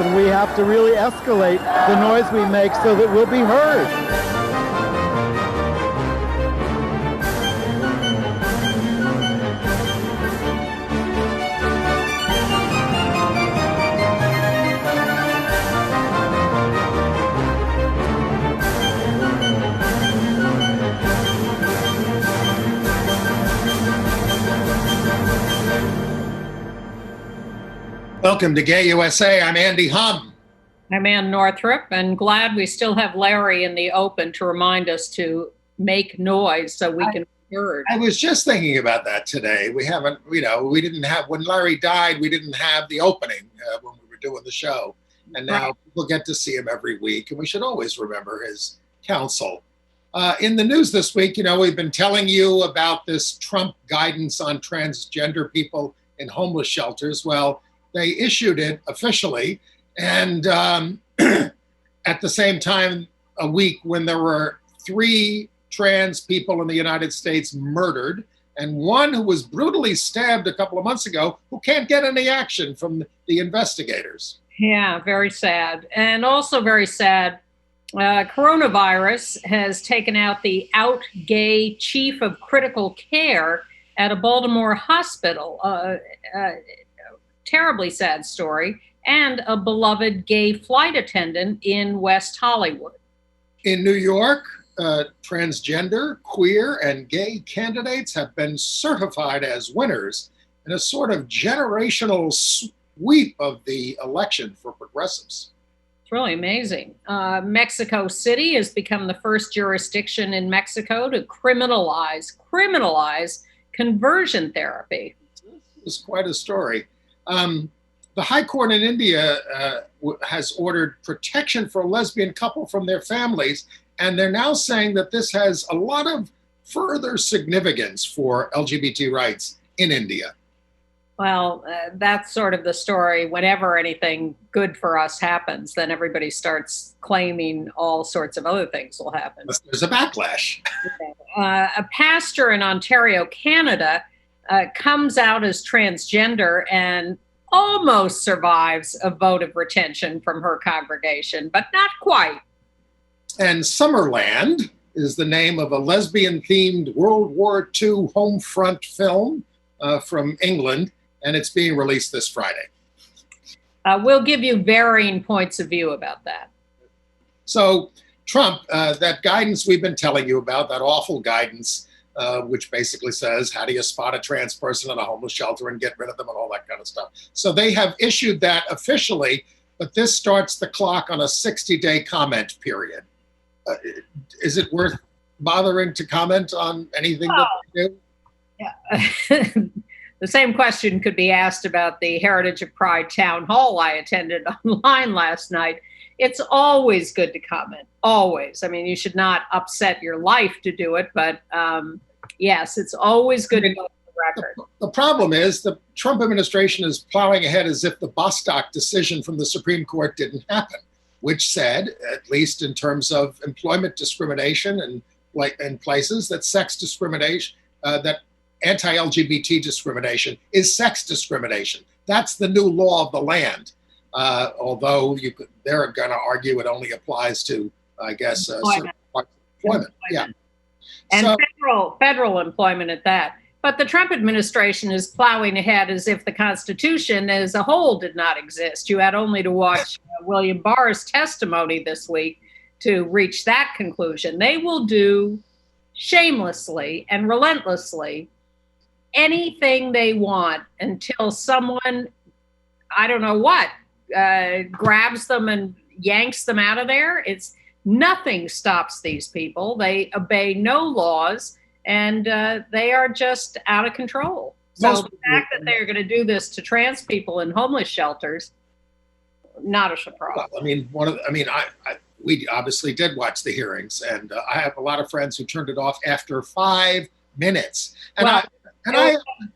and we have to really escalate the noise we make so that we'll be heard. Welcome to Gay USA. I'm Andy Hum. I'm Ann Northrup, and glad we still have Larry in the open to remind us to make noise so we can be heard. I was just thinking about that today. We haven't, we didn't have, when Larry died, we didn't have the opening when we were doing the show. And now people get to see him every week, and we should always remember his counsel. In the news this week, we've been telling you about this Trump guidance on transgender people in homeless shelters. Well, they issued it officially, and at the same time, a week when there were 3 trans people in the United States murdered, and one who was brutally stabbed a couple of months ago, who can't get any action from the investigators. Yeah, very sad. And also very sad, coronavirus has taken out the out gay chief of critical care at a Baltimore hospital. Terribly sad story, and a beloved gay flight attendant in West Hollywood. In New York, transgender, queer, and gay candidates have been certified as winners in a sort of generational sweep of the election for progressives. It's really amazing. Mexico City has become the first jurisdiction in Mexico to criminalize conversion therapy. This is quite a story. The High Court in India has ordered protection for a lesbian couple from their families, and they're now saying that this has a lot of further significance for LGBT rights in India. Well, that's sort of the story. Whenever anything good for us happens, then everybody starts claiming all sorts of other things will happen. There's a backlash. A pastor in Ontario, Canada, comes out as transgender and almost survives a vote of retention from her congregation, but not quite. And Summerland is the name of a lesbian-themed World War II home front film from England, and it's being released this Friday. We'll give you varying points of view about that. So Trump, that guidance we've been telling you about, that awful guidance, which basically says, how do you spot a trans person in a homeless shelter and get rid of them and all that kind of stuff. So they have issued that officially, but this starts the clock on a 60-day comment period. Is it worth bothering to comment on anything that they do? Yeah. The same question could be asked about the Heritage of Pride town hall I attended online last night. It's always good to comment, always. I mean, you should not upset your life to do it, but yes, it's always good to go on the record. The problem is the Trump administration is plowing ahead as if the Bostock decision from the Supreme Court didn't happen, which said, at least in terms of employment discrimination and in places, that sex discrimination, that anti-LGBT discrimination is sex discrimination. That's the new law of the land. Although they're going to argue it only applies to, I guess, certain parts of employment. Yeah. And so, federal employment at that. But the Trump administration is plowing ahead as if the Constitution as a whole did not exist. You had only to watch William Barr's testimony this week to reach that conclusion. They will do shamelessly and relentlessly anything they want until someone, I don't know what, grabs them and yanks them out of there. It's nothing stops these people. They obey no laws, and they are just out of control. So the fact that they're going to do this to trans people in homeless shelters, not a surprise. Well, I mean, we obviously did watch the hearings, and I have a lot of friends who turned it off after 5 minutes. And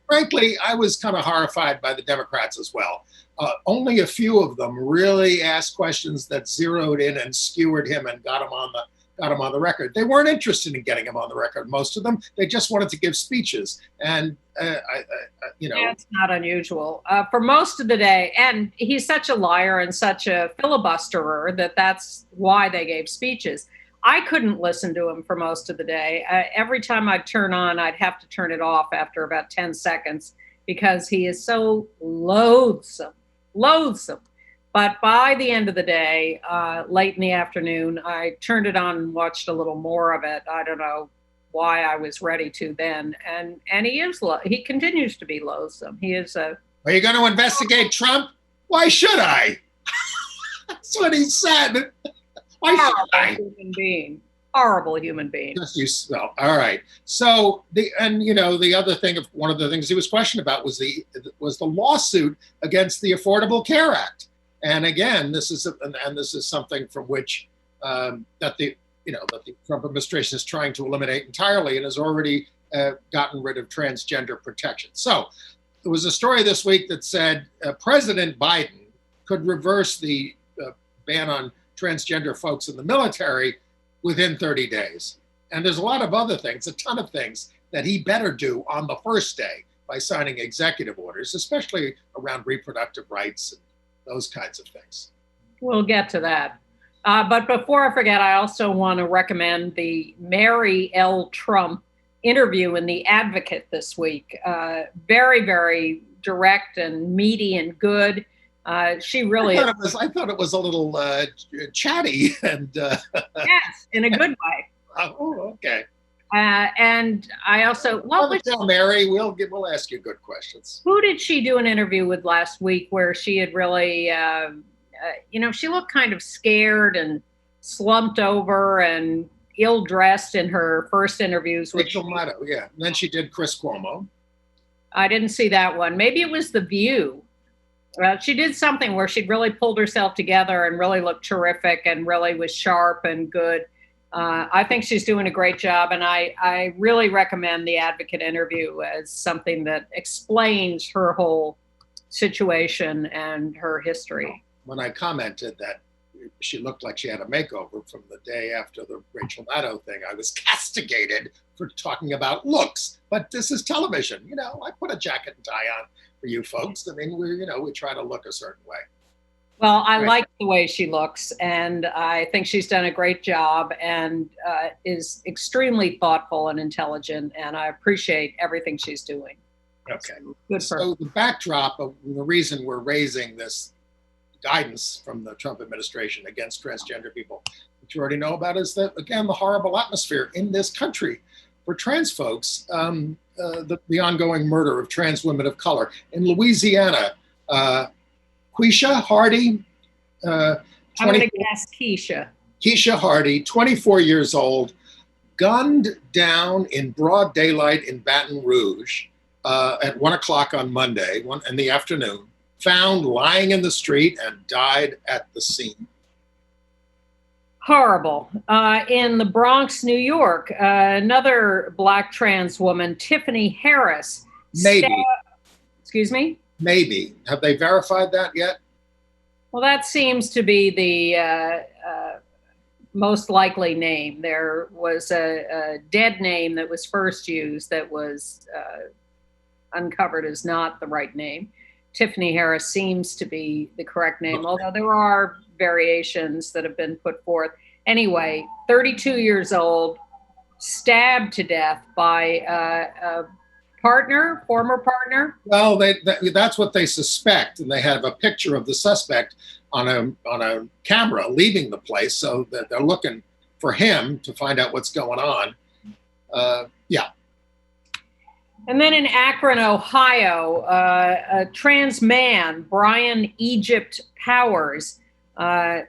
frankly, I was kind of horrified by the Democrats as well. Only a few of them really asked questions that zeroed in and skewered him and got him on got him on the record. They weren't interested in getting him on the record, most of them. They just wanted to give speeches. And, That's not unusual. For most of the day, and he's such a liar and such a filibusterer that's why they gave speeches. I couldn't listen to him for most of the day. Every time I'd turn on, I'd have to turn it off after about 10 seconds because he is so loathsome. But by the end of the day, late in the afternoon, I turned it on and watched a little more of it. I don't know why I was ready to then. And he continues to be loathsome. He is a... Are you going to investigate Trump? Why should I? That's what he said. Why should I? Horrible human being. All right. So the other thing, one of the things he was questioned about was the lawsuit against the Affordable Care Act. And again, this is something from which that the Trump administration is trying to eliminate entirely and has already gotten rid of transgender protection. So there was a story this week that said President Biden could reverse the ban on transgender folks in the military within 30 days. And there's a lot of other things, a ton of things that he better do on the first day by signing executive orders, especially around reproductive rights and those kinds of things. We'll get to that. But before I forget, I also want to recommend the Mary L. Trump interview in The Advocate this week. Very, very direct and meaty and good. She really... I thought it was a little chatty. And yes, in a good way. Oh, okay. And I also... Mary, we'll ask you good questions. Who did she do an interview with last week where she had really... she looked kind of scared and slumped over and ill-dressed in her first interviews. Rachel Maddow, yeah. And then she did Chris Cuomo. I didn't see that one. Maybe it was The View. She did something where she'd really pulled herself together and really looked terrific and really was sharp and good. I think she's doing a great job, and I really recommend The Advocate interview as something that explains her whole situation and her history. When I commented that she looked like she had a makeover from the day after the Rachel Maddow thing, I was castigated for talking about looks. But this is television. I put a jacket and tie on for you folks. I mean, we try to look a certain way. Well, I like the way she looks, and I think she's done a great job and is extremely thoughtful and intelligent, and I appreciate everything she's doing. Okay. Good for her. So the backdrop of the reason we're raising this guidance from the Trump administration against transgender people, which you already know about, is that, again, the horrible atmosphere in this country for trans folks, the ongoing murder of trans women of color. In Louisiana, Keisha Hardy, I'm going to guess Keisha. Keisha Hardy, 24 years old, gunned down in broad daylight in Baton Rouge at 1 o'clock on Monday, in the afternoon, found lying in the street and died at the scene. Horrible. In the Bronx, New York, another Black trans woman, Tiffany Harris. Excuse me? Maybe. Have they verified that yet? Well, that seems to be the most likely name. There was a dead name that was first used that was uncovered as not the right name. Tiffany Harris seems to be the correct name, although there are variations that have been put forth. Anyway, 32 years old, stabbed to death by a former partner. Well, that's what they suspect, and they have a picture of the suspect on a camera leaving the place, so that they're looking for him to find out what's going on. Yeah. And then in Akron, Ohio, a trans man, Brian Egypt Powers,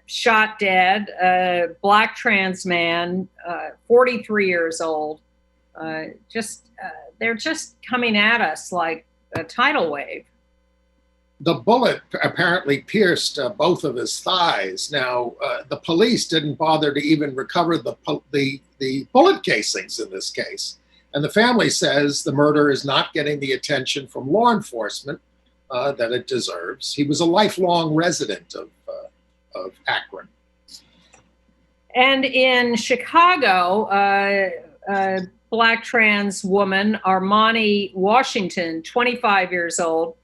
shot dead. A Black trans man, 43 years old. They're just coming at us like a tidal wave. The bullet apparently pierced both of his thighs. Now, the police didn't bother to even recover the bullet casings in this case. And the family says the murder is not getting the attention from law enforcement that it deserves. He was a lifelong resident of Akron. And in Chicago, a Black trans woman, Armani Washington, 25 years old,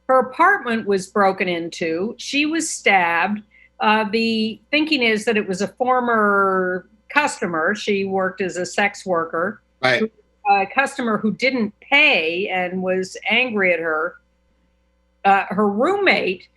her apartment was broken into. She was stabbed. The thinking is that it was a former customer. She worked as a sex worker. Right. A customer who didn't pay and was angry at her. Her roommate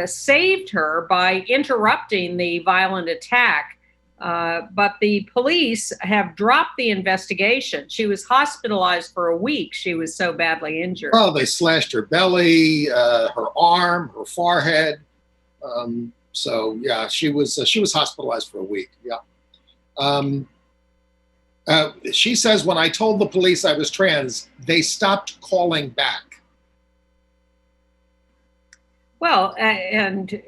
saved her by interrupting the violent attack. But the police have dropped the investigation. She was hospitalized for a week. She was so badly injured. Oh, they slashed her belly, her arm, her forehead. So yeah, she was hospitalized for a week. Yeah. She says, when I told the police I was trans, they stopped calling back. Well, and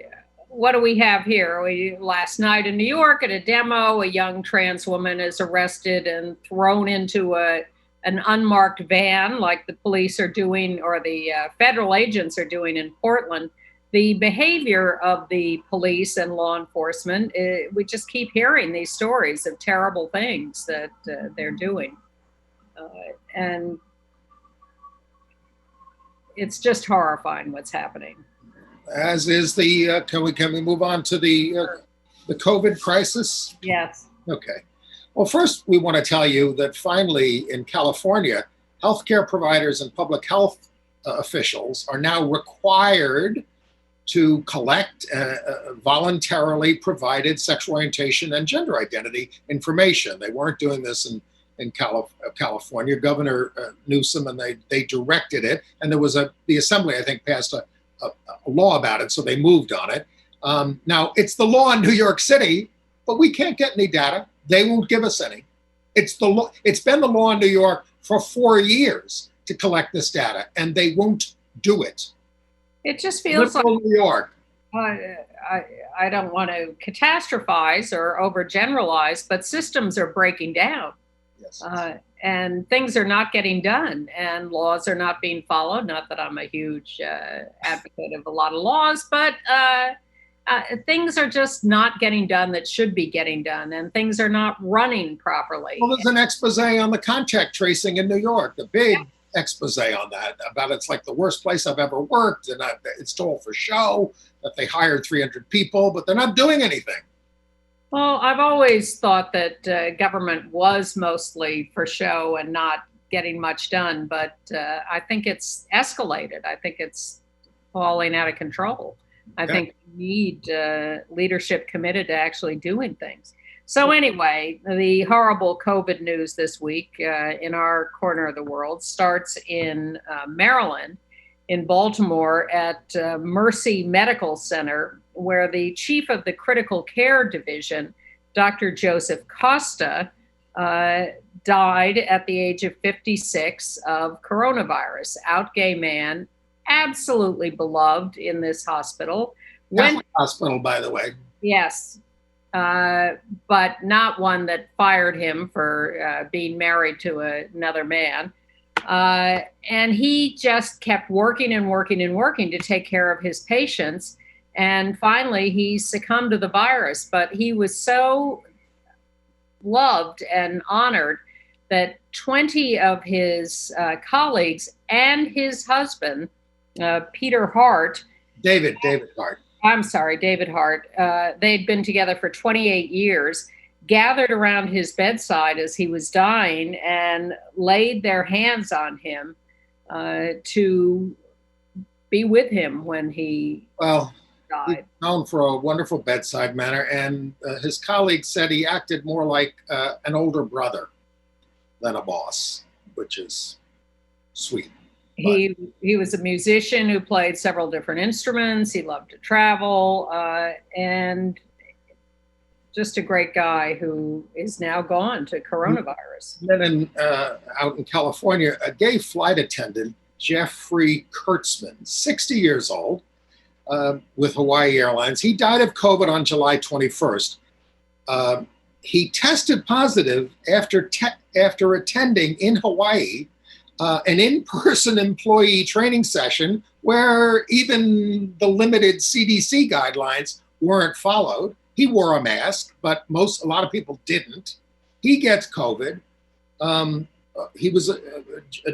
what do we have here? Last night in New York at a demo, a young trans woman is arrested and thrown into an unmarked van like the police are doing, or the federal agents are doing in Portland. The behavior of the police and law enforcement, we just keep hearing these stories of terrible things that they're doing. And it's just horrifying what's happening. As is the, can we move on to the COVID crisis? Yes. Okay. Well, first we want to tell you that finally in California, healthcare providers and public health officials are now required to collect voluntarily provided sexual orientation and gender identity information. They weren't doing this in California. Governor Newsom, and they directed it, and there was the Assembly, I think, passed a law about it, so they moved on it. Now, it's the law in New York City, but we can't get any data. They won't give us any. It's the law. It's been the law in New York for 4 years to collect this data, and they won't do it. It just feels Liberal like New York. I don't want to catastrophize or overgeneralize, but systems are breaking down. Yes. And things are not getting done, and laws are not being followed. Not that I'm a huge advocate of a lot of laws, but things are just not getting done that should be getting done, and things are not running properly. Well, there's an expose on the contact tracing in New York, a big expose on that, about it's like the worst place I've ever worked, and it's all for show, that they hired 300 people, but they're not doing anything. Well, I've always thought that government was mostly for show and not getting much done, but I think it's escalated. I think it's falling out of control. I think we need leadership committed to actually doing things. So anyway, the horrible COVID news this week in our corner of the world starts in Maryland, in Baltimore at Mercy Medical Center, where the chief of the critical care division, Dr. Joseph Costa, died at the age of 56 of coronavirus. Out gay man, absolutely beloved in this hospital. Catholic hospital, by the way. Yes, but not one that fired him for being married to another man. And he just kept working and working and working to take care of his patients. And finally, he succumbed to the virus. But he was so loved and honored that 20 of his colleagues and his husband, Peter Hart. David Hart. I'm sorry, David Hart. They'd been together for 28 years, gathered around his bedside as he was dying and laid their hands on him to be with him when he died. He's known for a wonderful bedside manner, and his colleagues said he acted more like an older brother than a boss, which is sweet. He was a musician who played several different instruments. He loved to travel, and just a great guy who is now gone to coronavirus. Then out in California, a gay flight attendant, Jeffrey Kurtzman, 60 years old, with Hawaii Airlines. He died of COVID on July 21st. He tested positive after attending in Hawaii an in-person employee training session where even the limited CDC guidelines weren't followed. He wore a mask, but a lot of people didn't. He gets COVID. He was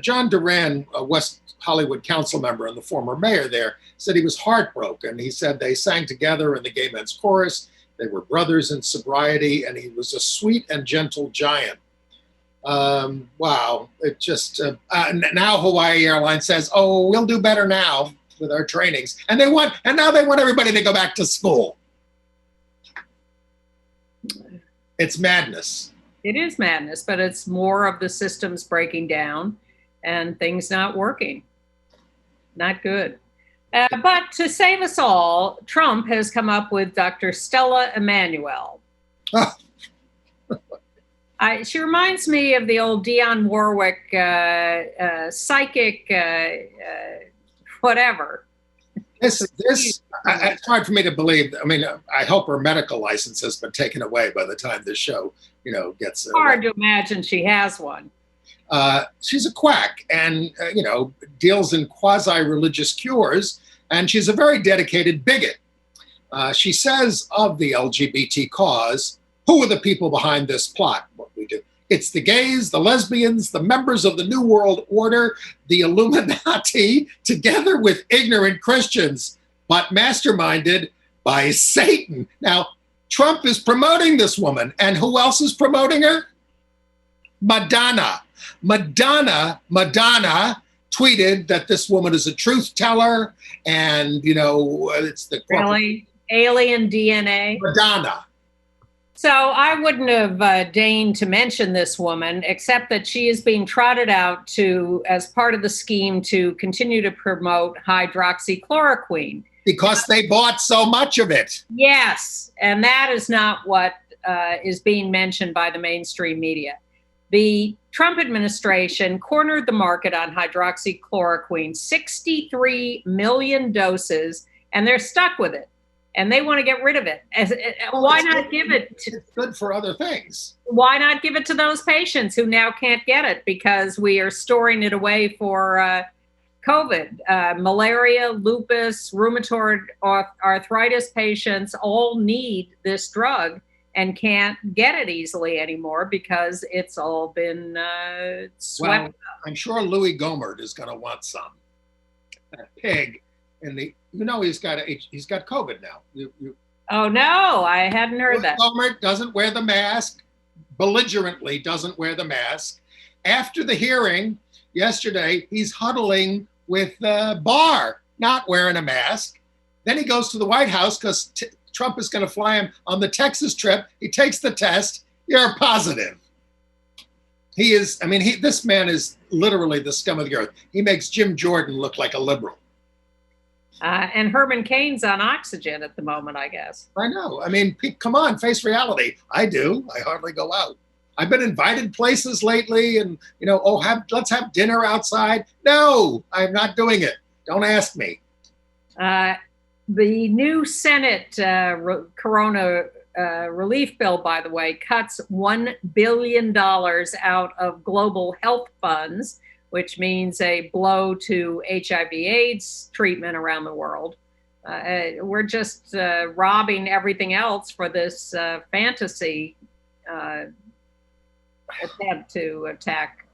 John Duran, a West Hollywood council member and the former mayor there, said he was heartbroken. He said they sang together in the gay men's chorus. They were brothers in sobriety, and he was a sweet and gentle giant. Wow. It just, now Hawaii Airlines says, oh, we'll do better now with our trainings. And now they want everybody to go back to school. It's madness. It is madness, but it's more of the systems breaking down and things not working. Not good. But to save us all, Trump has come up with Dr. Stella Immanuel. She reminds me of the old Dionne Warwick psychic, whatever. It's hard for me to believe. I mean, I hope her medical license has been taken away by the time this show, gets. Hard to imagine she has one. She's a quack and, deals in quasi-religious cures, and she's a very dedicated bigot. She says of the LGBT cause, who are the people behind this plot? What we do. It's the gays, the lesbians, the members of the New World Order, the Illuminati, together with ignorant Christians, but masterminded by Satan. Now, Trump is promoting this woman, and who else is promoting her? Madonna. Madonna tweeted that this woman is a truth teller, and, it's the... Really? Alien DNA? Madonna. So I wouldn't have deigned to mention this woman, except that she is being trotted out as part of the scheme to continue to promote hydroxychloroquine. Because they bought so much of it. Yes, and that is not what is being mentioned by the mainstream media. The Trump administration cornered the market on hydroxychloroquine, 63 million doses, and they're stuck with it. And they want to get rid of it. Why not give it? It's good for other things. Why not give it to those patients who now can't get it because we are storing it away for COVID? Malaria, lupus, rheumatoid arthritis patients all need this drug and can't get it easily anymore because it's all been swept up. I'm sure Louis Gohmert is going to want some. That pig in the... he's got COVID now. Oh no, I hadn't heard that. Gohmert doesn't wear the mask, belligerently doesn't wear the mask. After the hearing yesterday, he's huddling with Barr, not wearing a mask. Then he goes to the White House because Trump is going to fly him on the Texas trip. He takes the test. You're positive. He is, this man is literally the scum of the earth. He makes Jim Jordan look like a liberal. And Herman Cain's on oxygen at the moment, I guess. I know. Come on, face reality. I do. I hardly go out. I've been invited places lately and, let's have dinner outside. No, I'm not doing it. Don't ask me. The new Senate Corona relief bill, by the way, cuts $1 billion out of global health funds, which means a blow to HIV/AIDS treatment around the world. We're just robbing everything else for this fantasy attempt to attack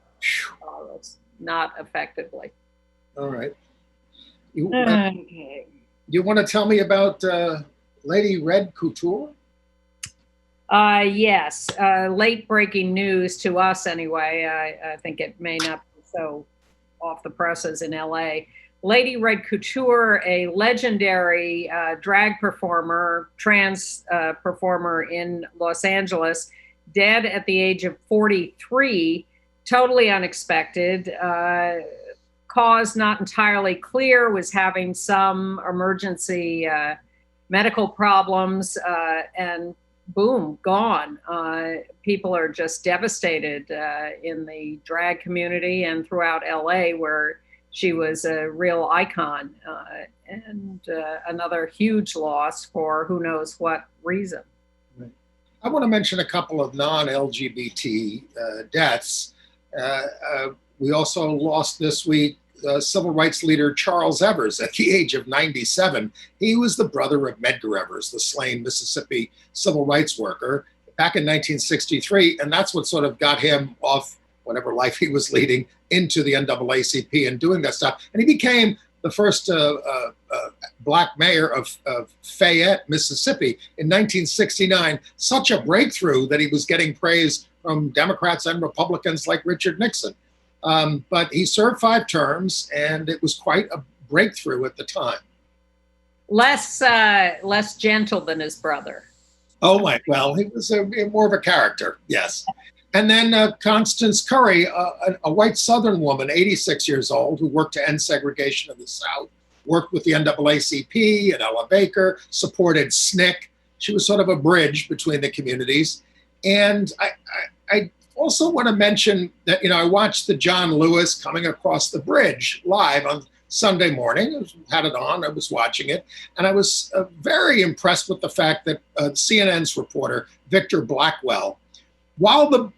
us, not effectively. All right. Okay. You want to tell me about Lady Red Couture? Yes. Late breaking news to us anyway. I think it may not be so off the presses in LA. Lady Red Couture, a legendary drag performer, trans performer in Los Angeles, dead at the age of 43, totally unexpected. Cause not entirely clear, was having some emergency medical problems, and boom, gone. People are just devastated in the drag community and throughout LA, where she was a real icon, and another huge loss for who knows what reason. I want to mention a couple of non-LGBT deaths. We also lost this week civil rights leader Charles Evers at the age of 97. He was the brother of Medgar Evers, the slain Mississippi civil rights worker, back in 1963. And that's what sort of got him off whatever life he was leading into the NAACP and doing that stuff. And he became the first black mayor of Fayette, Mississippi in 1969. Such a breakthrough that he was getting praise from Democrats and Republicans like Richard Nixon. But he served 5 terms, and it was quite a breakthrough at the time. Less gentle than his brother. Oh, my, well, he was more of a character, yes. And then Constance Curry, a white Southern woman, 86 years old, who worked to end segregation in the South, worked with the NAACP and Ella Baker, supported SNCC. She was sort of a bridge between the communities. And I also want to mention that, I watched the John Lewis Coming Across the Bridge live on Sunday morning. I had it on, I was watching it. And I was very impressed with the fact that CNN's reporter, Victor Blackwell, while the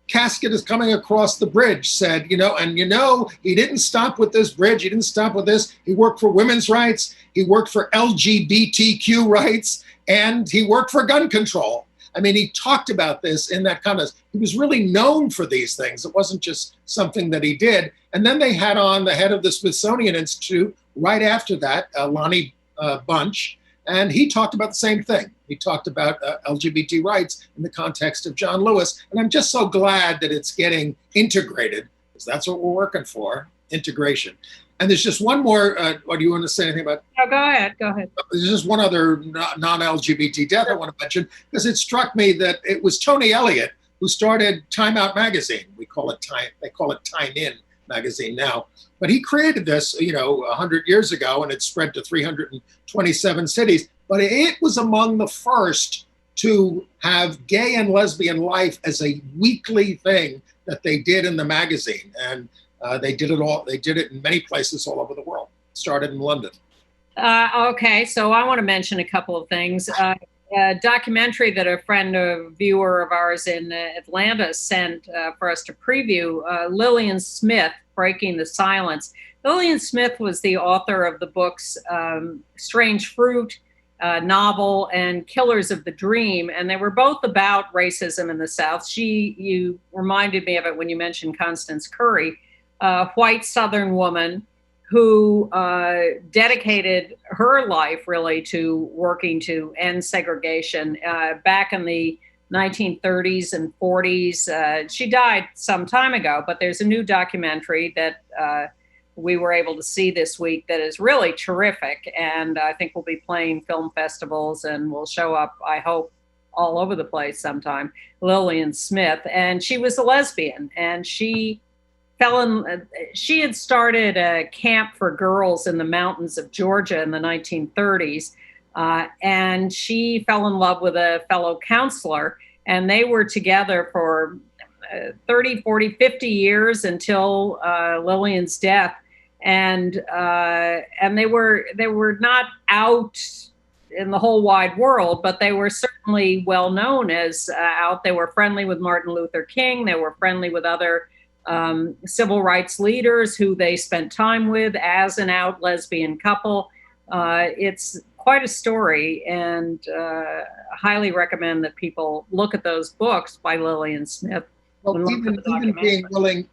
casket is coming across the bridge, said, he didn't stop with this bridge. He didn't stop with this. He worked for women's rights. He worked for LGBTQ rights, and he worked for gun control. I mean, he talked about this in that context. He was really known for these things. It wasn't just something that he did. And then they had on the head of the Smithsonian Institute right after that, Lonnie Bunch, and he talked about the same thing. He talked about LGBT rights in the context of John Lewis. And I'm just so glad that it's getting integrated, because that's what we're working for, integration. And there's just one more, or do you want to say anything about? No, go ahead. There's just one other non-LGBT death I want to mention, because it struck me that it was Tony Elliott who started Time Out magazine. They call it Time In magazine now. But he created this, 100 years ago, and it spread to 327 cities. But it was among the first to have gay and lesbian life as a weekly thing that they did in the magazine. And they did it in many places all over the world. It started in London. Okay, so I want to mention a couple of things. A documentary that a viewer of ours in Atlanta sent for us to preview, Lillian Smith, Breaking the Silence. Lillian Smith was the author of the books Strange Fruit, novel, and Killers of the Dream, and they were both about racism in the South. You reminded me of it when you mentioned Constance Curry, a white Southern woman who dedicated her life really to working to end segregation back in the 1930s and 40s. She died some time ago, but there's a new documentary that we were able to see this week that is really terrific. And I think we'll be playing film festivals and will show up, I hope, all over the place sometime. Lillian Smith. And she was a lesbian, and she had started a camp for girls in the mountains of Georgia in the 1930s. And she fell in love with a fellow counselor, and they were together for 30, 40, 50 years until Lillian's death. And they were not out in the whole wide world, but they were certainly well known as out. They were friendly with Martin Luther King. They were friendly with other civil rights leaders who they spent time with as an out lesbian couple. It's quite a story, and I highly recommend that people look at those books by Lillian Smith. Well,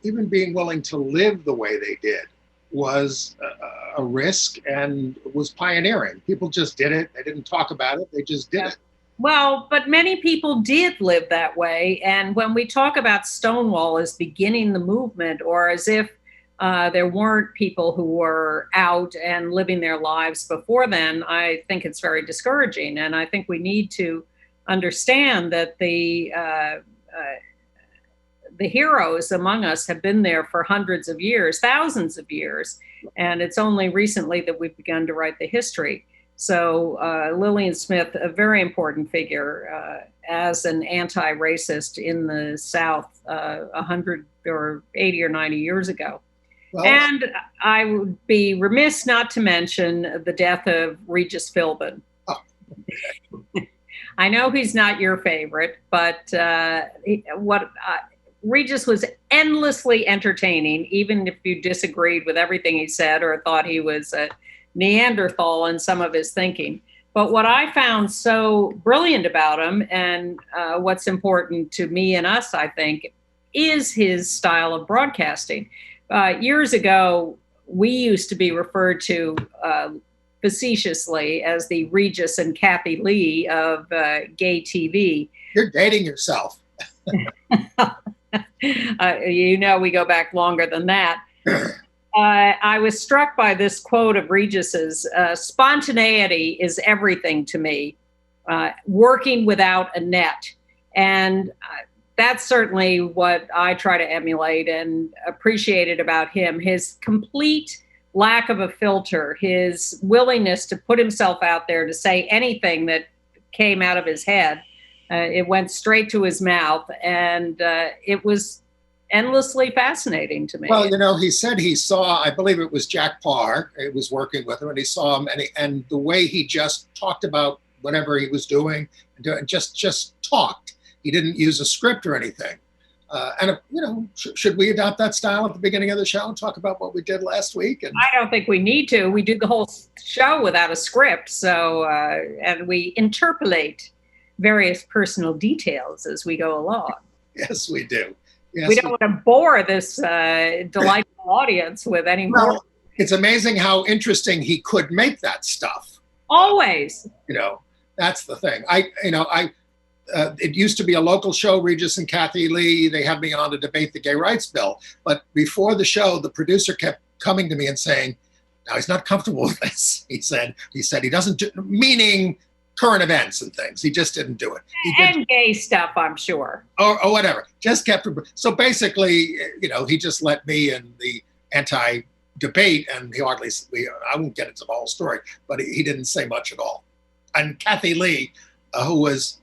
even being willing to live the way they did was a risk and was pioneering. People just did it. They didn't talk about it. They just did it. Well, but many people did live that way. And when we talk about Stonewall as beginning the movement, or as if there weren't people who were out and living their lives before then, I think it's very discouraging. And I think we need to understand that the heroes among us have been there for hundreds of years, thousands of years. And it's only recently that we've begun to write the history. So Lillian Smith, a very important figure as an anti-racist in the South 100 or 80 or 90 years ago. Well, and I would be remiss not to mention the death of Regis Philbin. Oh. I know he's not your favorite, but Regis was endlessly entertaining, even if you disagreed with everything he said or thought he was a Neanderthal in some of his thinking. But what I found so brilliant about him, and what's important to me and us, I think, is his style of broadcasting. Years ago, we used to be referred to facetiously as the Regis and Kathy Lee of gay TV. You're dating yourself. You know, we go back longer than that. I was struck by this quote of Regis's: spontaneity is everything to me, working without a net. And that's certainly what I try to emulate and appreciated about him. His complete lack of a filter, his willingness to put himself out there to say anything that came out of his head. It went straight to his mouth, and it was endlessly fascinating to me. Well, you know, he said he saw, I believe it was Jack Parr, it was working with him, and he saw him, and the way he just talked about whatever he was doing, and just talked. He didn't use a script or anything. And, you know, should we adopt that style at the beginning of the show and talk about what we did last week? And I don't think we need to. We do the whole show without a script, so and we interpolate various personal details as we go along. Yes, we do. Yes, we don't want to bore this delightful audience with any more. Well, it's amazing how interesting he could make that stuff. Always. You know, that's the thing. It used to be a local show, Regis and Kathy Lee. They had me on to debate the gay rights bill. But before the show, the producer kept coming to me and saying, "No, he's not comfortable with this." He said he doesn't do, meaning current events and things. He just didn't do it. And gay stuff, I'm sure. Or whatever. Just kept. So basically, you know, he just let me and the anti-debate, and he hardly, I won't get into the whole story, but he didn't say much at all. And Kathy Lee, who was,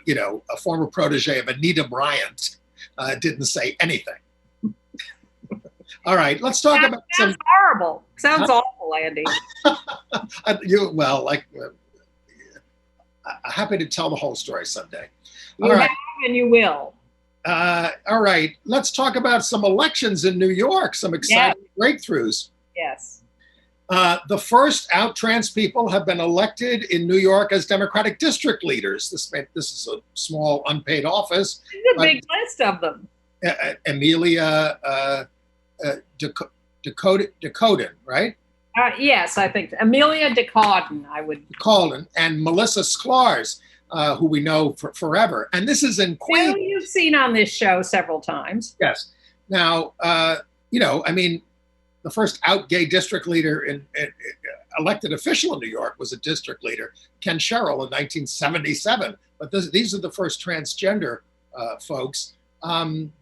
you know, a former protege of Anita Bryant, didn't say anything. All right, let's talk about sounds horrible. Sounds awful, Andy. Happy to tell the whole story someday. You have and you will. All right, let's talk about some elections in New York, some exciting breakthroughs. Yes. The first out trans people have been elected in New York as Democratic district leaders. This is a small unpaid office. There's a big list of them. Amelia Decoden, right? Yes, I think Amelia Decoden, Decoden, and Melissa Sklarz, who we know for forever. And this is in Queens. Well, you've seen on this show several times. Yes. Now, you know, I mean, the first out gay district leader elected official in New York was a district leader, Ken Sherrill, in 1977. But these are the first transgender folks.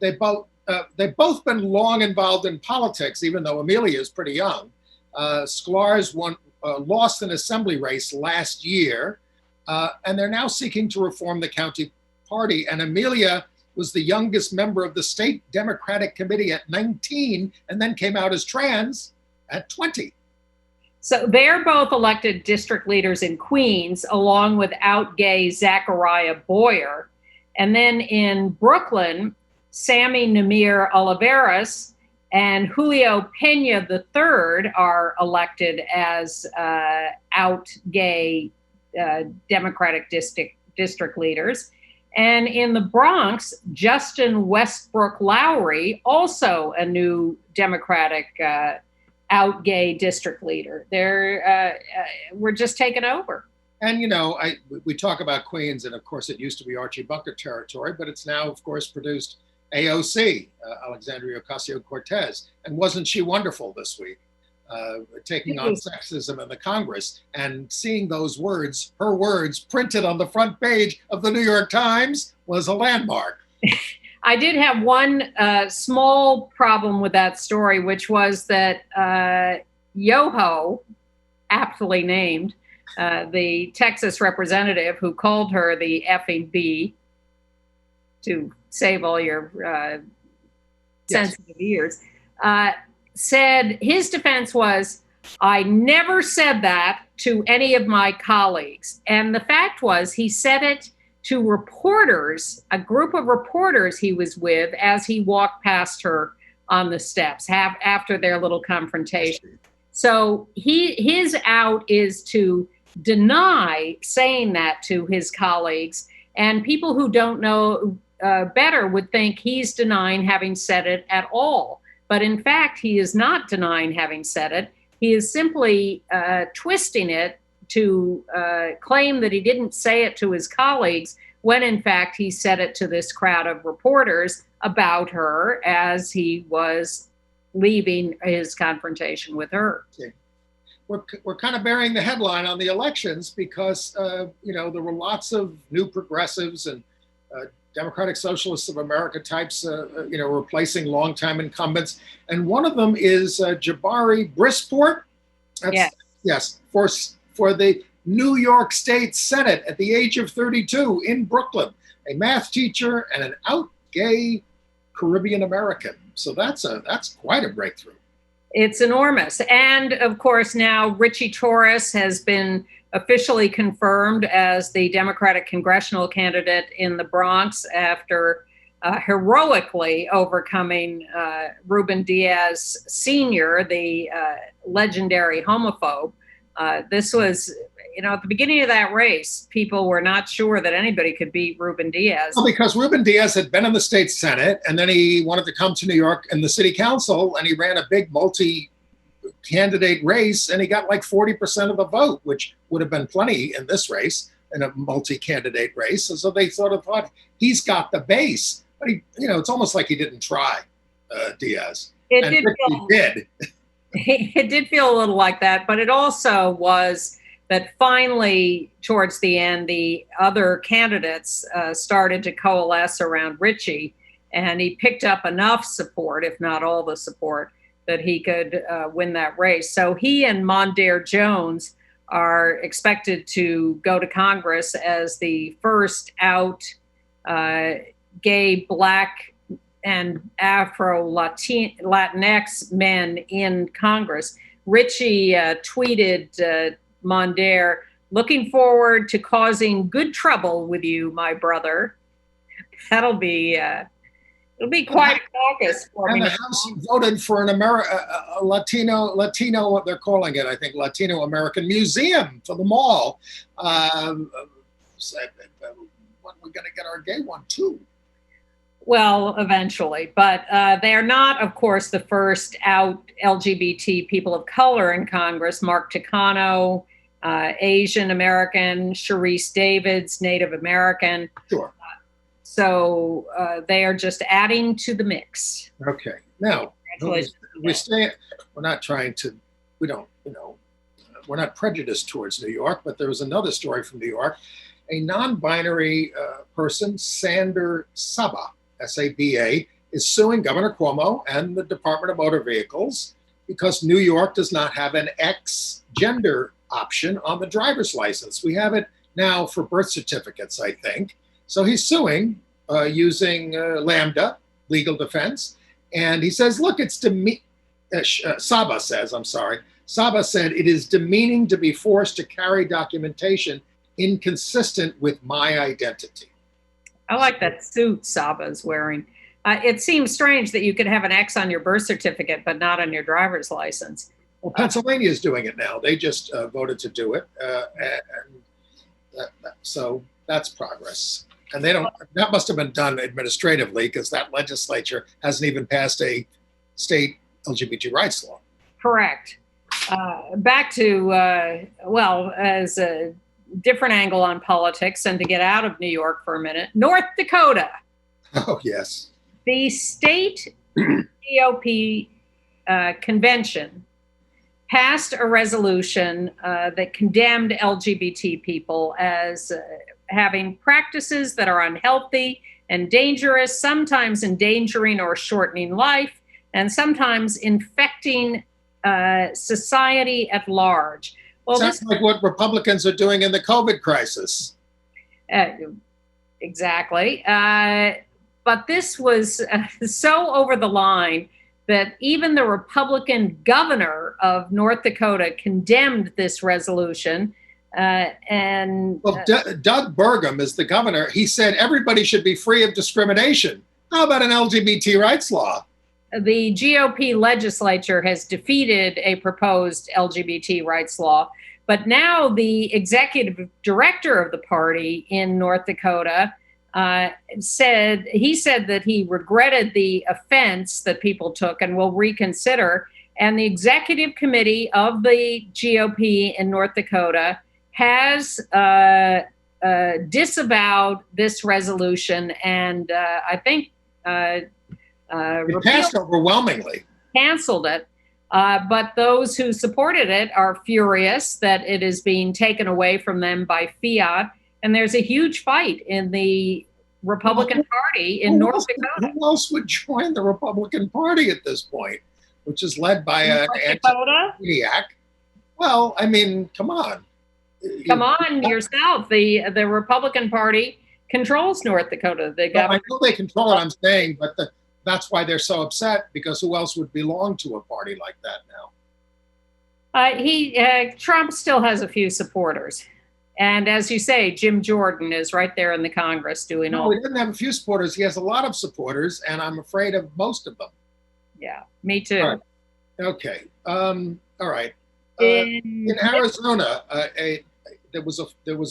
They've both been long involved in politics, even though Amelia is pretty young. Sklarz lost an assembly race last year, and they're now seeking to reform the county party. And Amelia was the youngest member of the state Democratic Committee at 19, and then came out as trans at 20. So they're both elected district leaders in Queens, along with out gay Zachariah Boyer. And then in Brooklyn, Sammy Namir Oliveras and Julio Pena III are elected as out gay Democratic district leaders. And in the Bronx, Justin Westbrook Lowry, also a new Democratic out gay district leader. We're just taking over. And, you know, we talk about Queens, and of course it used to be Archie Bunker territory, but it's now, of course, produced AOC, Alexandria Ocasio-Cortez. And wasn't she wonderful this week, taking on sexism in the Congress and seeing those words, her words, printed on the front page of the New York Times was a landmark. I did have one small problem with that story, which was that Yoho, aptly named, the Texas representative who called her the effing bee, to save all your sensitive ears, said his defense was, "I never said that to any of my colleagues." And the fact was, he said it to reporters, a group of reporters he was with as he walked past her on the steps after their little confrontation. So his out is to deny saying that to his colleagues, and people who don't know better would think he's denying having said it at all. But in fact, he is not denying having said it. He is simply twisting it to claim that he didn't say it to his colleagues when in fact he said it to this crowd of reporters about her as he was leaving his confrontation with her. Okay. We're kind of bearing the headline on the elections because, there were lots of new progressives and Democratic Socialists of America types, replacing longtime incumbents. And one of them is Jabari Brisport. Yes, for the New York State Senate at the age of 32 in Brooklyn, a math teacher and an out gay Caribbean American. So that's quite a breakthrough. It's enormous. And of course, now Richie Torres has been officially confirmed as the Democratic congressional candidate in the Bronx after heroically overcoming Ruben Diaz Sr., the legendary homophobe. This was, at the beginning of that race, people were not sure that anybody could beat Ruben Diaz. Well, because Ruben Diaz had been in the state Senate, and then he wanted to come to New York in the city council, and he ran a big multi-candidate race, and he got like 40% of the vote, which would have been plenty in this race, in a multi-candidate race. And so they sort of thought, he's got the base. But it's almost like he didn't try, Diaz. It did feel a little like that, but it also was that finally, towards the end, the other candidates started to coalesce around Richie, and he picked up enough support, if not all the support, that he could win that race. So he and Mondaire Jones are expected to go to Congress as the first out gay, Black, and Afro-Latinx men in Congress. Richie tweeted Mondaire, "Looking forward to causing good trouble with you, my brother." It'll be quite a caucus for me. And the House voted for an Latino, what they're calling it, I think, Latino American Museum for the mall. When we're going to get our gay one too. Well, eventually, but they are not, of course, the first out LGBT people of color in Congress. Mark Takano, Asian American, Sharice Davids, Native American. Sure. So they are just adding to the mix. Okay. Now, we're not prejudiced towards New York, but there was another story from New York. A non-binary person, Sander Saba, S-A-B-A, is suing Governor Cuomo and the Department of Motor Vehicles because New York does not have an X gender option on the driver's license. We have it now for birth certificates, I think. So he's suing using Lambda, legal defense. And he says, look, Saba said, it is demeaning to be forced to carry documentation inconsistent with my identity. I like that suit Saba's wearing. It seems strange that you could have an X on your birth certificate, but not on your driver's license. Well, Pennsylvania is doing it now. They just voted to do it. So that's progress. And that must have been done administratively because that legislature hasn't even passed a state LGBT rights law. Correct. Back to, as a different angle on politics and to get out of New York for a minute, North Dakota. Oh, yes. The state GOP convention passed a resolution that condemned LGBT people as having practices that are unhealthy and dangerous, sometimes endangering or shortening life, and sometimes infecting society at large. Well, sounds like what Republicans are doing in the COVID crisis. Exactly. But this was so over the line that even the Republican governor of North Dakota condemned this resolution. Well, Doug Burgum is the governor. He said everybody should be free of discrimination. How about an LGBT rights law? The GOP legislature has defeated a proposed LGBT rights law, but now the executive director of the party in North Dakota said that he regretted the offense that people took and will reconsider. And the executive committee of the GOP in North Dakota has disavowed this resolution, and I think it passed overwhelmingly. Canceled it. But those who supported it are furious that it is being taken away from them by fiat. And there's a huge fight in the Republican Party in North Dakota. Who else would join the Republican Party at this point, which is led by an anti-maniac? Well, I mean, come on. Come on yourself. The Republican Party controls North Dakota. I know they control it, I'm saying, but that's why they're so upset, because who else would belong to a party like that now? Trump still has a few supporters. And as you say, Jim Jordan is right there in the Congress doing all. No, he doesn't have a few supporters. He has a lot of supporters, and I'm afraid of most of them. Yeah, me too. All right. Okay. All right. In Arizona, there was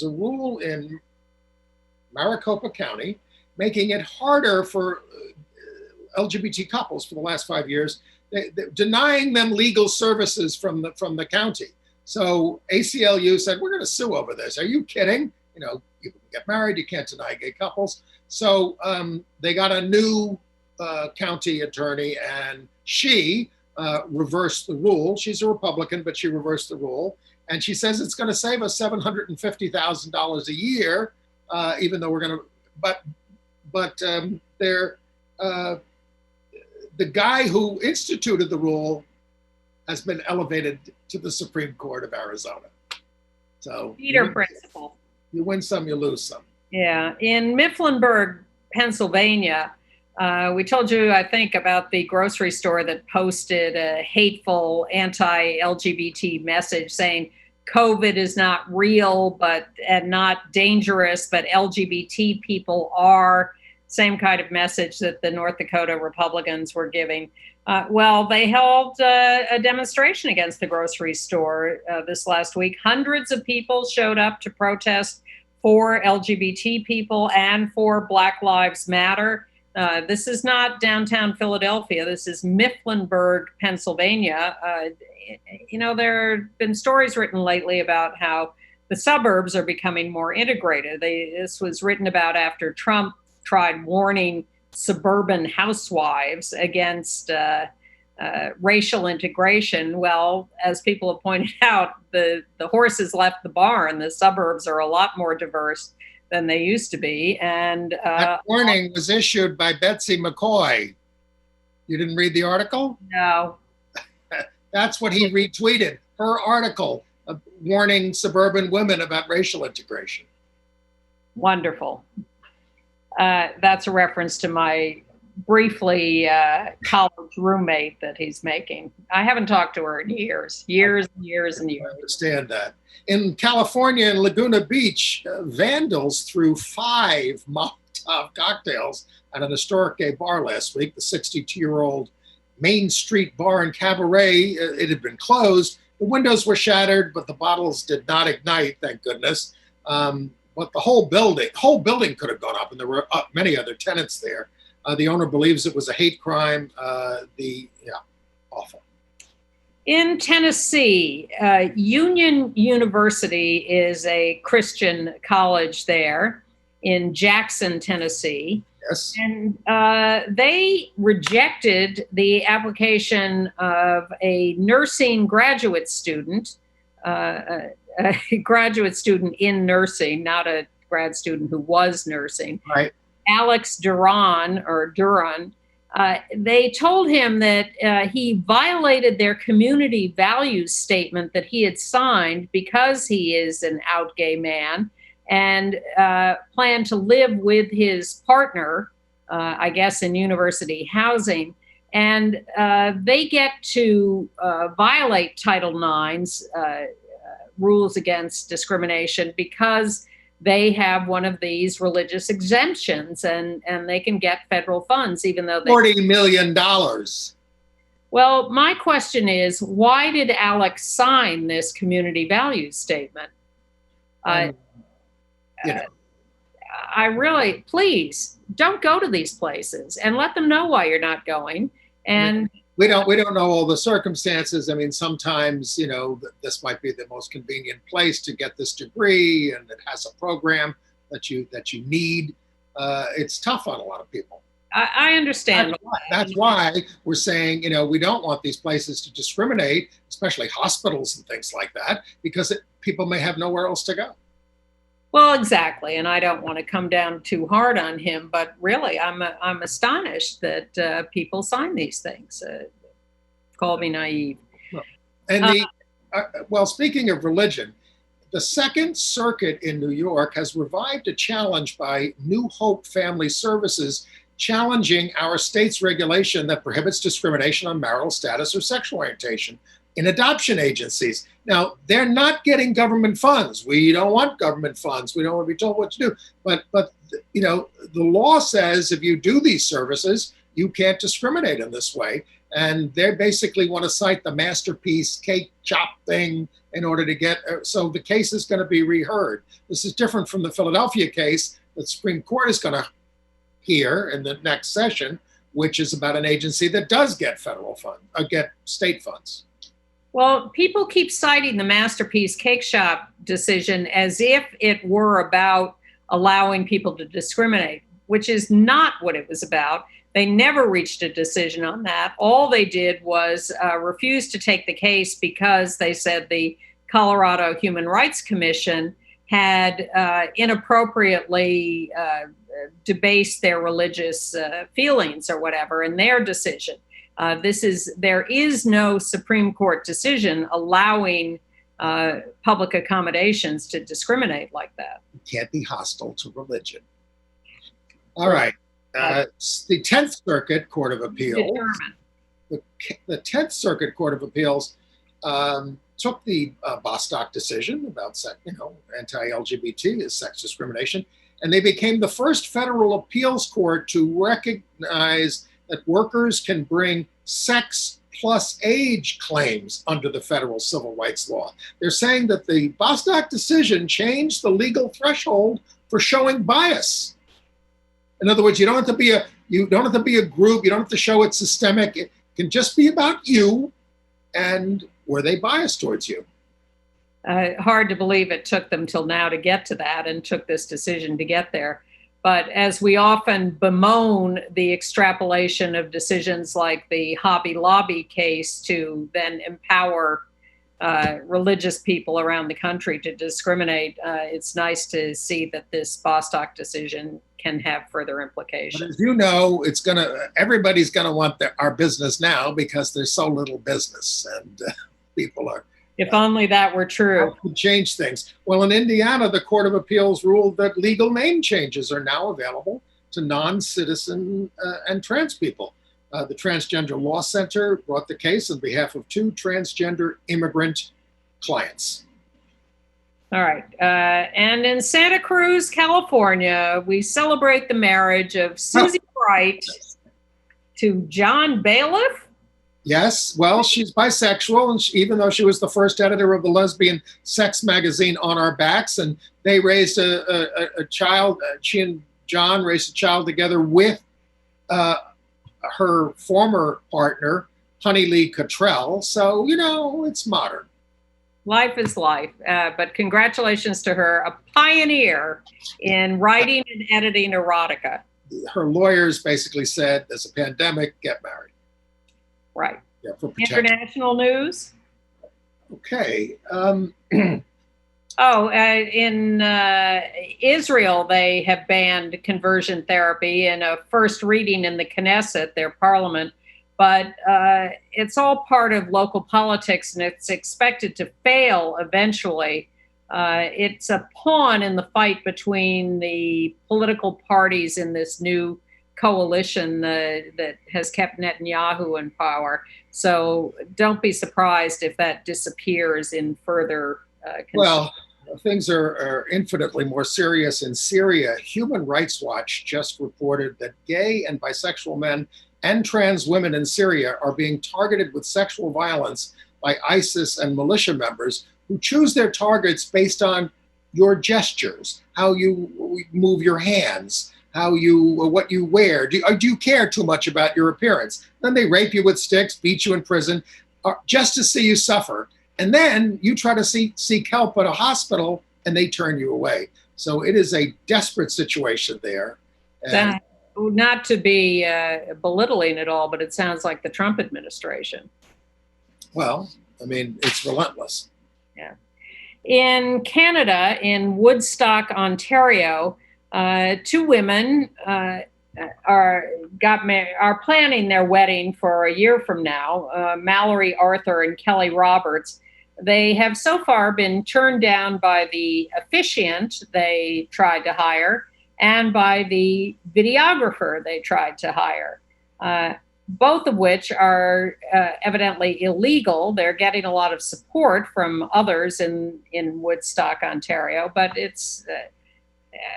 a rule in Maricopa County making it harder for LGBT couples for the last 5 years, denying them legal services from the county. So ACLU said, we're going to sue over this. Are you kidding? You know, you can get married, you can't deny gay couples. So they got a new county attorney, and she reversed the rule. She's a Republican, but she reversed the rule. And she says it's going to save us $750,000 a year, even though we're going to, but the guy who instituted the rule has been elevated to the Supreme Court of Arizona. So Peter principle. You win some, you lose some. Yeah. In Mifflinburg, Pennsylvania, we told you, I think, about the grocery store that posted a hateful anti-LGBT message saying COVID is not real and not dangerous, but LGBT people are. Same kind of message that the North Dakota Republicans were giving. Well, they held a demonstration against the grocery store this last week. Hundreds of people showed up to protest for LGBT people and for Black Lives Matter. This is not downtown Philadelphia. This is Mifflinburg, Pennsylvania. There have been stories written lately about how the suburbs are becoming more integrated. This was written about after Trump tried warning suburban housewives against racial integration. Well, as people have pointed out, the horses left the barn. The suburbs are a lot more diverse than they used to be. And that warning was issued by Betsy McCoy. You didn't read the article? No. That's what he retweeted, her article warning suburban women about racial integration. Wonderful. That's a reference to my briefly college roommate that he's making. I haven't talked to her in years. I understand that. In California, in Laguna Beach, vandals threw 5 Molotov cocktails at an historic gay bar last week, the 62-year-old Main Street Bar and Cabaret. It had been closed. The windows were shattered, but the bottles did not ignite, thank goodness. But the whole building could have gone up, and there were many other tenants there. The owner believes it was a hate crime. Awful. In Tennessee, Union University is a Christian college there in Jackson, Tennessee. Yes. And they rejected the application of a nursing graduate student, a graduate student in nursing, not a grad student who was nursing. Right. Alex Duran. They told him that he violated their community values statement that he had signed because he is an out gay man, and planned to live with his partner, I guess, in university housing. And they get to violate Title IX's rules against discrimination because they have one of these religious exemptions, and they can get federal funds even though they $40 million. Well, my question is, why did Alex sign this community values statement? I really, please don't go to these places and let them know why you're not going. And we don't know all the circumstances. I mean, sometimes, this might be the most convenient place to get this degree, and it has a program that you need. It's tough on a lot of people. I understand. That's why we're saying, we don't want these places to discriminate, especially hospitals and things like that, because people may have nowhere else to go. Well, exactly. And I don't want to come down too hard on him, but really, I'm astonished that people sign these things. Call me naive. And speaking of religion, the Second Circuit in New York has revived a challenge by New Hope Family Services challenging our state's regulation that prohibits discrimination on marital status or sexual orientation in adoption agencies. Now, they're not getting government funds. We don't want government funds. We don't want to be told what to do. But the law says if you do these services, you can't discriminate in this way. And they basically want to cite the masterpiece cake chop thing in order to get, so the case is going to be reheard. This is different from the Philadelphia case that the Supreme Court is going to hear in the next session, which is about an agency that does get federal funds, get state funds. Well, people keep citing the Masterpiece Cake Shop decision as if it were about allowing people to discriminate, which is not what it was about. They never reached a decision on that. All they did was refuse to take the case because they said the Colorado Human Rights Commission had inappropriately debased their religious feelings or whatever in their decision. There is no Supreme Court decision allowing public accommodations to discriminate like that. You can't be hostile to religion. All right. The 10th Circuit Court of Appeals. The 10th Circuit Court of Appeals took the Bostock decision about anti-LGBT as sex discrimination, and they became the first federal appeals court to recognize that workers can bring sex plus age claims under the federal civil rights law. They're saying that the Bostock decision changed the legal threshold for showing bias. In other words, you don't have to be a group. You don't have to show it's systemic. It can just be about you, and were they biased towards you? Hard to believe it took them till now to get to that, and took this decision to get there. But as we often bemoan the extrapolation of decisions like the Hobby Lobby case to then empower religious people around the country to discriminate, it's nice to see that this Bostock decision can have further implications. But as you know, everybody's gonna want our business now because there's so little business, and people are. If only that were true. That would change things. Well, in Indiana, the Court of Appeals ruled that legal name changes are now available to non-citizen and trans people. The Transgender Law Center brought the case on behalf of 2 transgender immigrant clients. All right. And in Santa Cruz, California, we celebrate the marriage of Susie Bright to John Bailiff. Yes, well, she's bisexual, and even though she was the first editor of the lesbian sex magazine On Our Backs, and they raised a child, she and John raised a child together with her former partner, Honey Lee Cottrell. So, it's modern. Life is life, but congratulations to her, a pioneer in writing and editing erotica. Her lawyers basically said, there's a pandemic, get married. Right. Yeah, for protection. International news. Okay. In Israel, they have banned conversion therapy in a first reading in the Knesset, their parliament. But it's all part of local politics, and it's expected to fail eventually. It's a pawn in the fight between the political parties in this new coalition that has kept Netanyahu in power. So don't be surprised if that disappears in further Well, things are infinitely more serious in Syria. Human Rights Watch just reported that gay and bisexual men and trans women in Syria are being targeted with sexual violence by ISIS and militia members who choose their targets based on your gestures, how you move your hands, what you wear. Do you care too much about your appearance? Then they rape you with sticks, beat you in prison, just to see you suffer. And then you try to seek help at a hospital and they turn you away. So it is a desperate situation there. And not to be belittling at all, but it sounds like the Trump administration. Well, I mean, it's relentless. Yeah. In Canada, in Woodstock, Ontario, two women are planning their wedding for a year from now. Mallory Arthur and Kelly Roberts. They have so far been turned down by the officiant they tried to hire and by the videographer they tried to hire, both of which are evidently illegal. They're getting a lot of support from others in Woodstock, Ontario, but it's,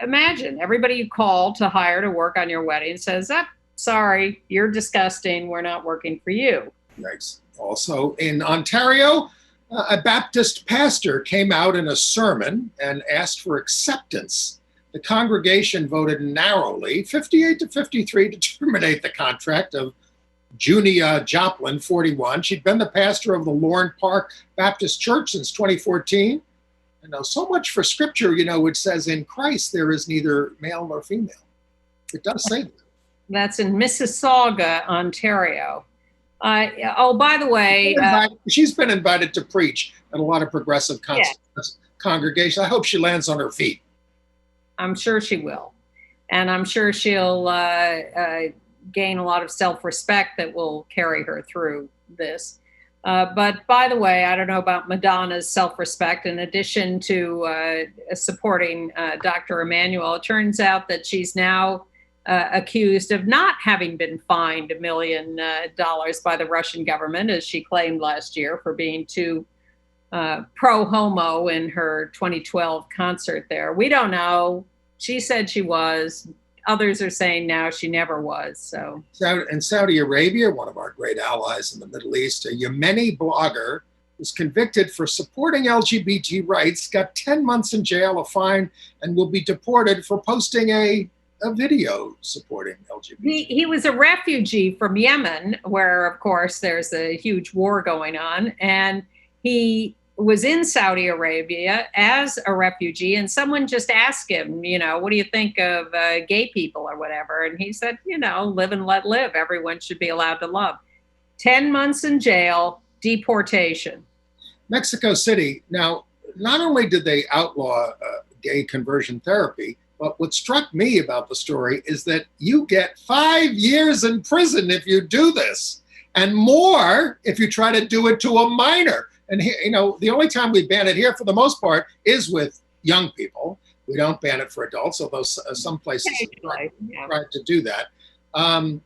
imagine everybody you call to hire to work on your wedding says, sorry, you're disgusting, we're not working for you. Nice. Also in Ontario, a Baptist pastor came out in a sermon and asked for acceptance. The congregation voted narrowly, 58 to 53, to terminate the contract of Junia Joplin, 41. She'd been the pastor of the Lorne Park Baptist Church since 2014. And now, so much for scripture, which says in Christ there is neither male nor female. It does say that. That's in Mississauga, Ontario. By the way, she's been invited to preach at a lot of progressive congregations. I hope she lands on her feet. I'm sure she will. And I'm sure she'll gain a lot of self-respect that will carry her through this. But by the way, I don't know about Madonna's self-respect. In addition to supporting Dr. Emanuel, it turns out that she's now accused of not having been fined $1 million by the Russian government, as she claimed last year, for being too pro-homo in her 2012 concert there. We don't know. She said she was. Others are saying now she never was. So, in Saudi Arabia, one of our great allies in the Middle East, a Yemeni blogger was convicted for supporting LGBT rights, got 10 months in jail, a fine, and will be deported for posting a video supporting LGBT. He was a refugee from Yemen, where, of course, there's a huge war going on. And he was in Saudi Arabia as a refugee. And someone just asked him, what do you think of gay people or whatever? And he said, live and let live. Everyone should be allowed to love. 10 months in jail, deportation. Mexico City. Now, not only did they outlaw gay conversion therapy, but what struck me about the story is that you get 5 years in prison if you do this, and more if you try to do it to a minor. And the only time we ban it here, for the most part, is with young people. We don't ban it for adults, although some places have tried to do that.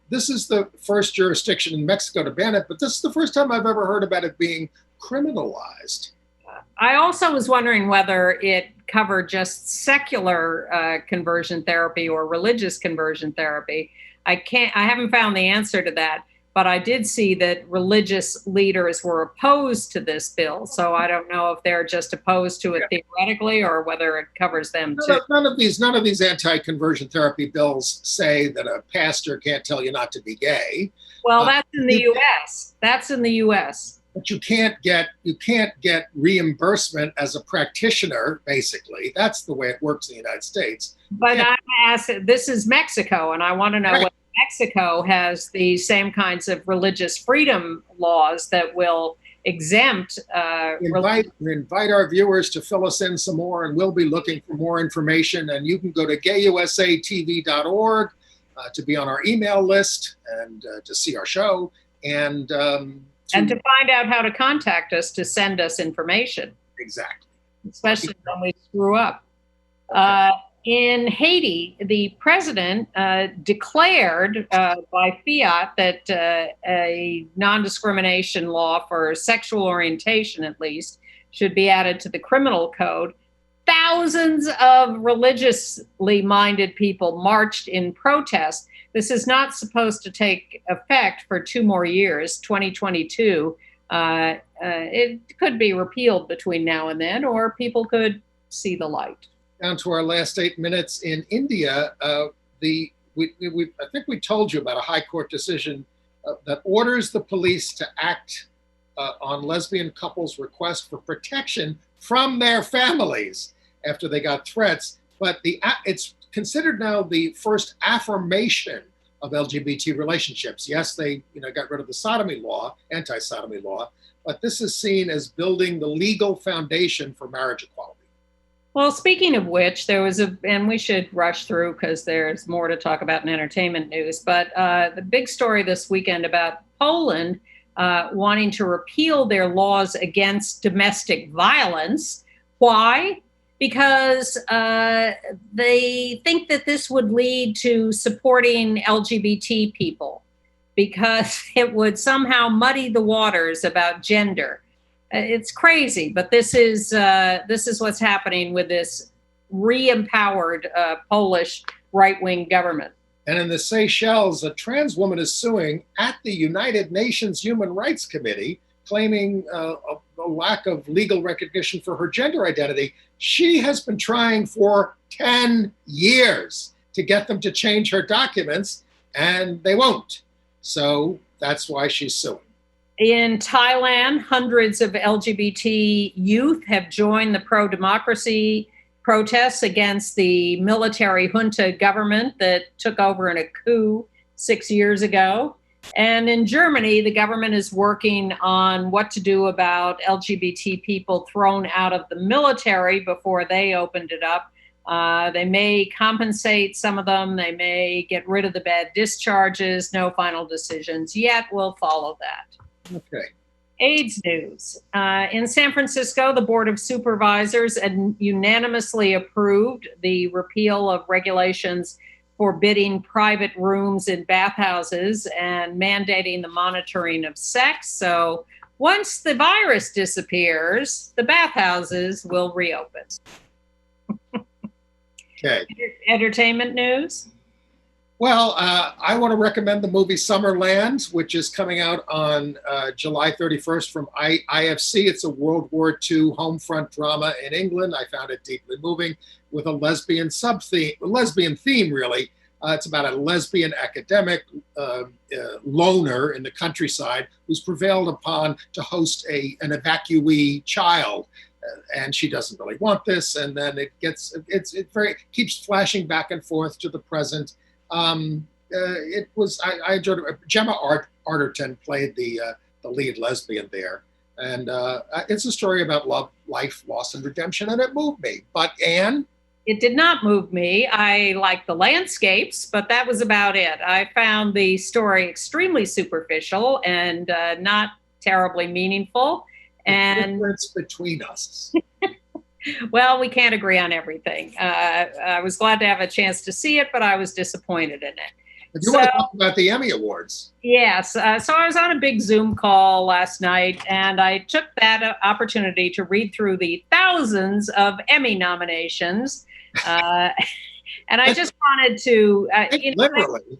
This is the first jurisdiction in Mexico to ban it, but this is the first time I've ever heard about it being criminalized. I also was wondering whether it covered just secular conversion therapy or religious conversion therapy. I haven't found the answer to that, but I did see that religious leaders were opposed to this bill. So I don't know if they're just opposed to it theoretically or whether it covers them too. None of these anti-conversion therapy bills say that a pastor can't tell you not to be gay. Well, that's in the U.S. That's in the U.S. But you can't get reimbursement as a practitioner, basically. That's the way it works in the United States. But I'm asking, this is Mexico, and I want to know whether Mexico has the same kinds of religious freedom laws that will exempt. Invite our viewers to fill us in some more, and we'll be looking for more information. And you can go to gayusatv.org to be on our email list and to see our show. And to find out how to contact us to send us information. Exactly. Especially when we screw up. In Haiti, the president declared by fiat that a non-discrimination law for sexual orientation, at least, should be added to the criminal code. Thousands of religiously minded people marched in protest. This is not supposed to take effect for 2 more years, 2022. It could be repealed between now and then, or people could see the light. Down to our last 8 minutes in India, I think we told you about a high court decision that orders the police to act on lesbian couples' request for protection from their families after they got threats. But it's considered now the first affirmation of LGBT relationships. Yes, they got rid of the sodomy law, anti-sodomy law, but this is seen as building the legal foundation for marriage equality. Well, speaking of which, there was and we should rush through because there's more to talk about in entertainment news, but the big story this weekend about Poland wanting to repeal their laws against domestic violence. Why? Because they think that this would lead to supporting LGBT people, because it would somehow muddy the waters about gender. It's crazy, but this is what's happening with this re-empowered Polish right-wing government. And in the Seychelles, a trans woman is suing at the United Nations Human Rights Committee, claiming a lack of legal recognition for her gender identity. She has been trying for 10 years to get them to change her documents, and they won't. So that's why she's suing. In Thailand, hundreds of LGBT youth have joined the pro-democracy protests against the military junta government that took over in a coup 6 years ago. And in Germany, the government is working on what to do about LGBT people thrown out of the military before they opened it up. They may compensate some of them. They may get rid of the bad discharges. No final decisions yet. We'll follow that. Okay. AIDS news. In San Francisco, the Board of Supervisors unanimously approved the repeal of regulations forbidding private rooms in bathhouses and mandating the monitoring of sex. So once the virus disappears, the bathhouses will reopen. Okay. Entertainment news. Well, I want to recommend the movie Summerland, which is coming out on July 31st from IFC. It's a World War II home front drama in England. I found it deeply moving with a lesbian theme, really. It's about a lesbian academic loner in the countryside who's prevailed upon to host an evacuee child. And she doesn't really want this. And then it keeps flashing back and forth to the present. I enjoyed it. Gemma Arterton played the lead lesbian there. And it's a story about love, life, loss, and redemption, and it moved me. But Anne? It did not move me. I liked the landscapes, but that was about it. I found the story extremely superficial and not terribly meaningful. The difference between us. Well, we can't agree on everything. I was glad to have a chance to see it, but I was disappointed in it. But you want to talk about the Emmy Awards? Yes. So I was on a big Zoom call last night, and I took that opportunity to read through the thousands of Emmy nominations. And I just wanted to... literally.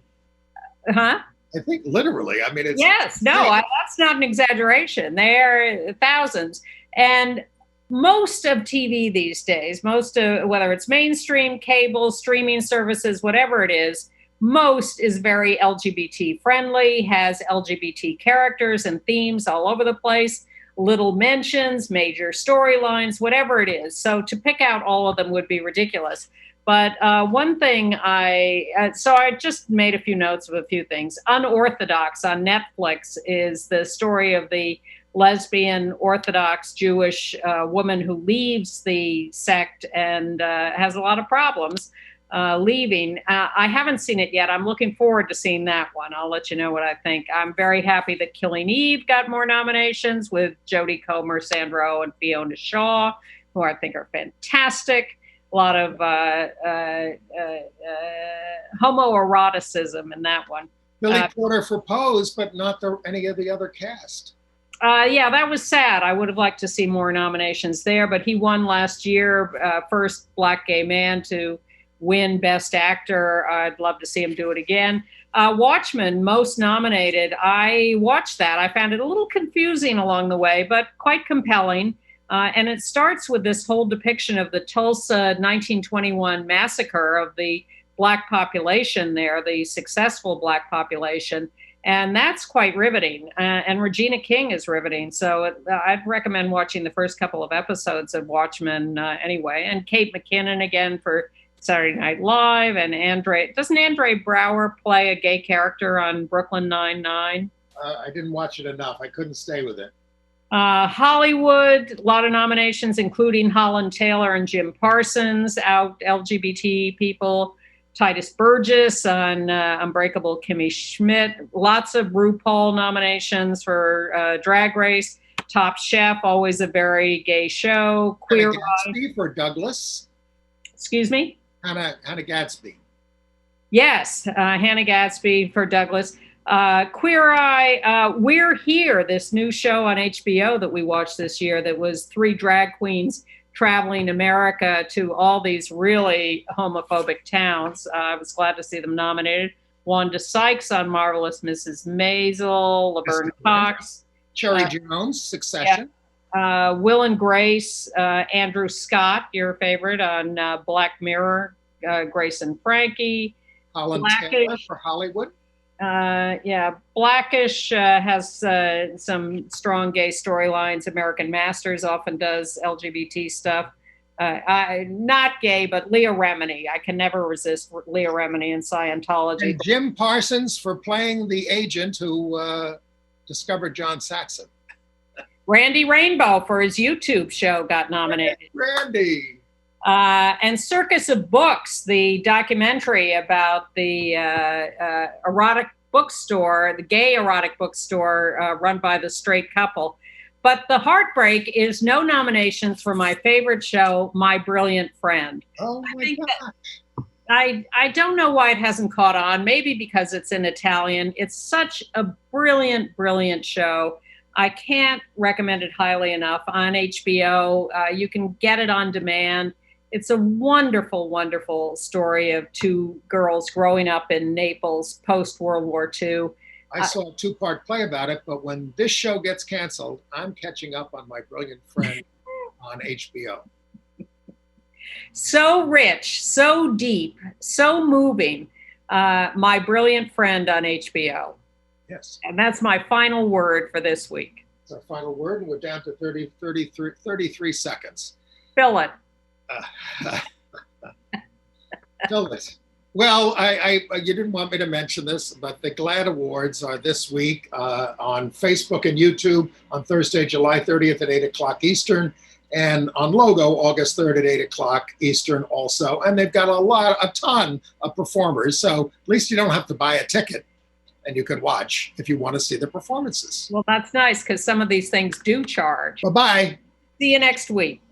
Huh? I think literally. I mean, it's... Yes. No, that's not an exaggeration. There are thousands. And most of TV these days, whether it's mainstream, cable, streaming services, whatever it is, most is very LGBT friendly, has LGBT characters and themes all over the place, little mentions, major storylines, whatever it is. So to pick out all of them would be ridiculous. But one thing I just made a few notes of a few things. Unorthodox on Netflix is the story of the lesbian Orthodox Jewish woman who leaves the sect and has a lot of problems leaving. I haven't seen it yet. I'm looking forward to seeing that one. I'll let you know what I think. I'm very happy that Killing Eve got more nominations with Jodie Comer, Sandra Oh, and Fiona Shaw, who I think are fantastic. A lot of homoeroticism in that one. Billy Porter for Pose, but not any of the other cast. Yeah, that was sad. I would have liked to see more nominations there, but he won last year, first Black gay man to win Best Actor. I'd love to see him do it again. Watchmen, most nominated. I watched that. I found it a little confusing along the way, but quite compelling. And it starts with this whole depiction of the Tulsa 1921 massacre of the Black population there, the successful Black population. And that's quite riveting. And Regina King is riveting. So I'd recommend watching the first couple of episodes of Watchmen anyway. And Kate McKinnon again for Saturday Night Live. And doesn't Andre Brower play a gay character on Brooklyn Nine-Nine? I didn't watch it enough. I couldn't stay with it. Hollywood, a lot of nominations, including Holland Taylor and Jim Parsons, out LGBT people. Titus Burgess on Unbreakable Kimmy Schmidt. Lots of RuPaul nominations for Drag Race. Top Chef, always a very gay show. Queer Eye for Douglas. Excuse me? Hannah Gadsby. Yes, Hannah Gadsby for Douglas. Queer Eye, We're Here, this new show on HBO that we watched this year that was 3 drag queens traveling America to all these really homophobic towns. I was glad to see them nominated. Wanda Sykes on Marvelous Mrs. Maisel, Laverne Cox. Cherry Jones, Succession. Yeah. Will and Grace, Andrew Scott, your favorite, on Black Mirror, Grace and Frankie. Holland Taylor for Hollywood. Blackish has some strong gay storylines. American Masters often does LGBT stuff. Not gay, but Leah Remini. I can never resist Leah Remini in Scientology. And Jim Parsons for playing the agent who discovered John Saxon. Randy Rainbow for his YouTube show got nominated. Randy. And Circus of Books, the documentary about the erotic bookstore, the gay erotic bookstore run by the straight couple. But the heartbreak is no nominations for my favorite show, My Brilliant Friend. Oh my gosh. I don't know why it hasn't caught on. Maybe because it's in Italian. It's such a brilliant, brilliant show. I can't recommend it highly enough. On HBO, you can get it on demand. It's a wonderful, wonderful story of 2 girls growing up in Naples post-World War II. I saw a 2-part play about it, but when this show gets canceled, I'm catching up on My Brilliant Friend on HBO. So rich, so deep, so moving. My Brilliant Friend on HBO. Yes. And that's my final word for this week. It's our final word, and we're down to 33 seconds. Fill it. Fill it. Well, you didn't want me to mention this, but the GLAAD Awards are this week on Facebook and YouTube on Thursday, July 30th at 8 o'clock Eastern, and on Logo, August 3rd at 8 o'clock Eastern also. And they've got a ton of performers, so at least you don't have to buy a ticket, and you could watch if you want to see the performances. Well, that's nice because some of these things do charge. Bye-bye. See you next week.